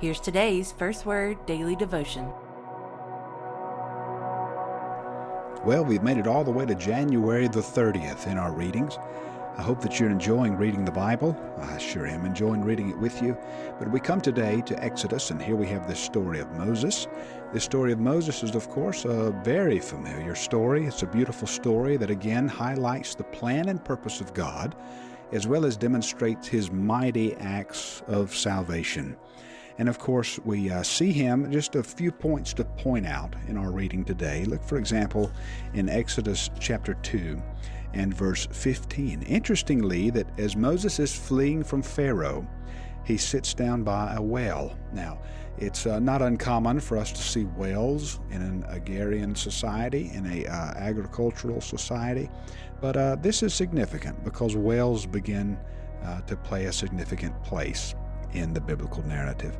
Here's today's First Word Daily Devotion. Well, we've made it all the way to January the 30th in our readings. I hope that you're enjoying reading the Bible. I sure am enjoying reading it with you. But we come today to Exodus, and here we have this story of Moses. This story of Moses is, of course, a very familiar story. It's a beautiful story that again highlights the plan and purpose of God, as well as demonstrates his mighty acts of salvation. And of course, we see him, just a few points to point out in our reading today. Look, for example, in Exodus chapter 2 and verse 15. Interestingly, that as Moses is fleeing from Pharaoh, he sits down by a well. Now, it's not uncommon for us to see wells in an agrarian society, in a agricultural society, but this is significant because wells begin to play a significant place in the biblical narrative.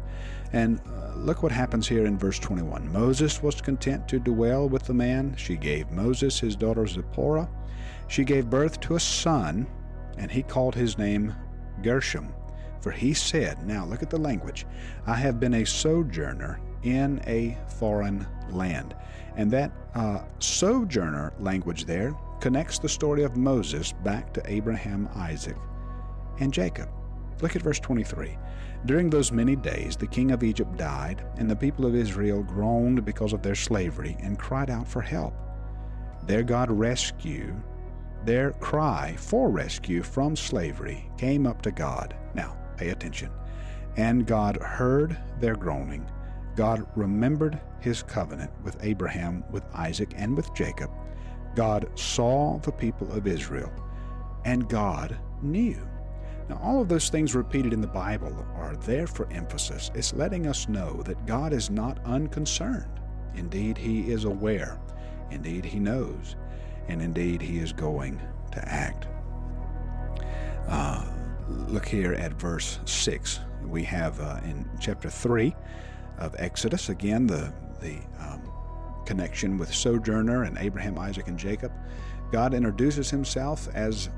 And look what happens here in verse 21. Moses was content to dwell with the man. She gave Moses his daughter Zipporah. She gave birth to a son, and he called his name Gershom. For he said, now look at the language, I have been a sojourner in a foreign land. And that sojourner language there connects the story of Moses back to Abraham, Isaac, and Jacob. Look at verse 23. During those many days the king of Egypt died, and the people of Israel groaned because of their slavery and cried out for help. Their cry for rescue from slavery came up to God. Now, pay attention. And God heard their groaning. God remembered his covenant with Abraham, with Isaac, and with Jacob. God saw the people of Israel, and God knew. Now, all of those things repeated in the Bible are there for emphasis. It's letting us know that God is not unconcerned. Indeed, he is aware. Indeed, he knows. And indeed, he is going to act. Look here at verse 6. We have in chapter 3 of Exodus, again, the connection with sojourner and Abraham, Isaac, and Jacob. God introduces himself as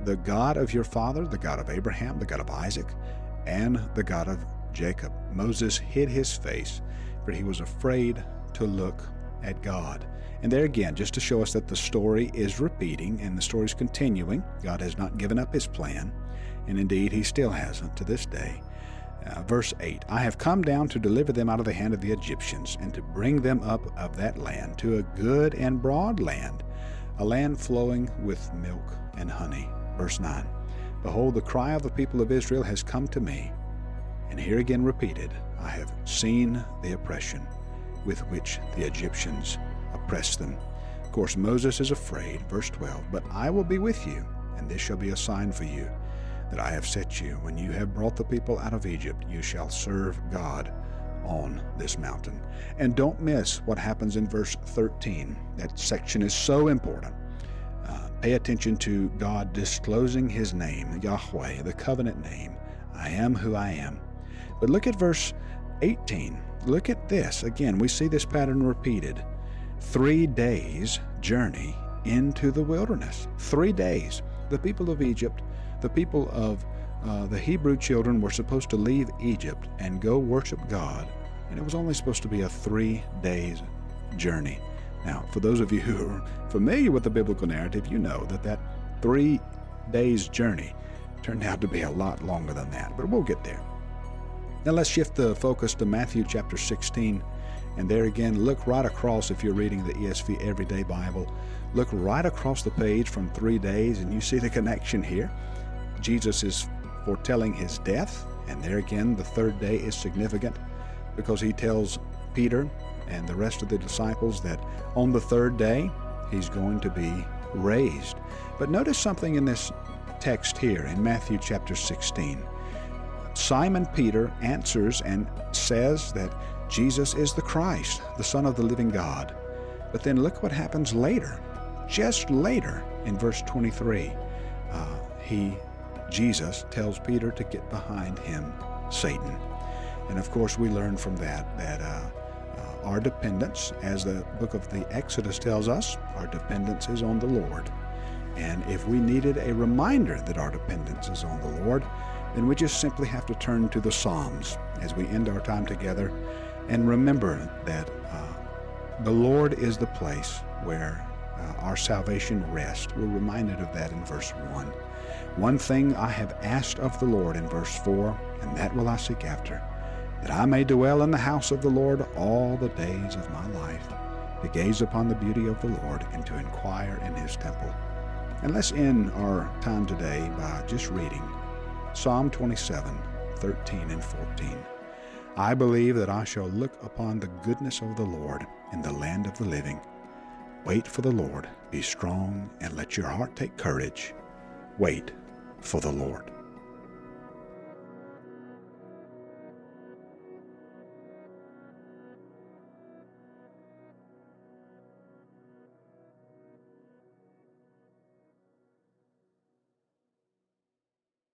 the God of your father, the God of Abraham, the God of Isaac, and the God of Jacob. Moses hid his face, for he was afraid to look at God. And there again, just to show us that the story is repeating and the story is continuing. God has not given up his plan, and indeed he still hasn't to this day. Verse 8, I have come down to deliver them out of the hand of the Egyptians, and to bring them up of that land to a good and broad land, a land flowing with milk and honey. Verse 9, behold, the cry of the people of Israel has come to me. And here again repeated, I have seen the oppression with which the Egyptians oppress them. Of course, Moses is afraid. Verse 12, but I will be with you, and this shall be a sign for you that I have set you. When you have brought the people out of Egypt, you shall serve God on this mountain. And don't miss what happens in verse 13. That section is so important. Pay attention to God disclosing his name, Yahweh, the covenant name. I am who I am. But look at verse 18. Look at this. Again, we see this pattern repeated. 3 days journey into the wilderness. 3 days. The people of Egypt, the people of the Hebrew children were supposed to leave Egypt and go worship God. And it was only supposed to be a 3 days journey. Now, for those of you who are familiar with the biblical narrative, you know that 3 days journey turned out to be a lot longer than that, but we'll get there. Now let's shift the focus to Matthew chapter 16, and there again, look right across, if you're reading the ESV Everyday Bible, look right across the page from 3 days, and you see the connection here. Jesus is foretelling his death, and there again, the third day is significant because he tells Peter and the rest of the disciples that on the third day, he's going to be raised. But notice something in this text here in Matthew chapter 16. Simon Peter answers and says that Jesus is the Christ, the Son of the living God. But then look what happens later. Just later in verse 23, Jesus tells Peter to get behind him, Satan. And of course we learn from that our dependence, as the book of the Exodus tells us, our dependence is on the Lord. And if we needed a reminder that our dependence is on the Lord, then we just simply have to turn to the Psalms as we end our time together and remember that the Lord is the place where our salvation rests. We're reminded of that in verse 1. One thing I have asked of the Lord in verse 4, and that will I seek after, that I may dwell in the house of the Lord all the days of my life, to gaze upon the beauty of the Lord and to inquire in his temple. And let's end our time today by just reading Psalm 27, 13 and 14. I believe that I shall look upon the goodness of the Lord in the land of the living. Wait for the Lord, be strong, and let your heart take courage. Wait for the Lord.